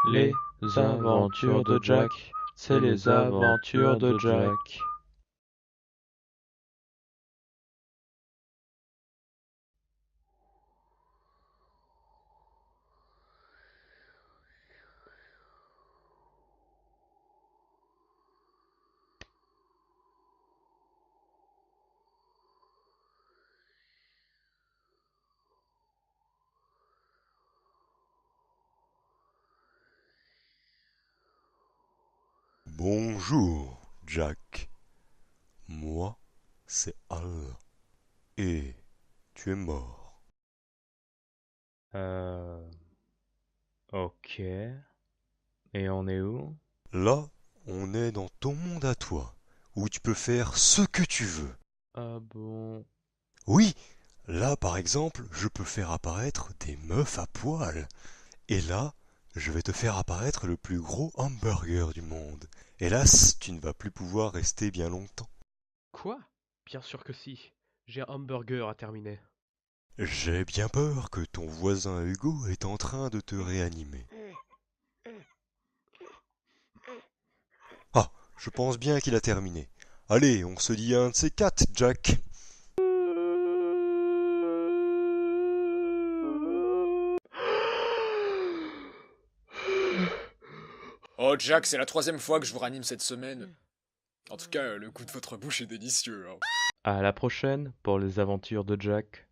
Les aventures de Jack, c'est les aventures de Jack. Bonjour, Jack. Moi, c'est Al. Et tu es mort. Euh... Ok. Et on est où? Là, on est dans ton monde à toi, où tu peux faire ce que tu veux. Ah bon? Oui, là, par exemple, je peux faire apparaître des meufs à poil. Et là, je vais te faire apparaître le plus gros hamburger du monde. Hélas, tu ne vas plus pouvoir rester bien longtemps. Quoi? Bien sûr que si. J'ai un hamburger à terminer. J'ai bien peur que ton voisin Hugo est en train de te réanimer. Ah, je pense bien qu'il a terminé. Allez, on se dit un de ces quatre, Jack. Oh Jack, c'est la troisième fois que je vous ranime cette semaine. En tout cas, le goût de votre bouche est délicieux, hein. À la prochaine pour les aventures de Jack.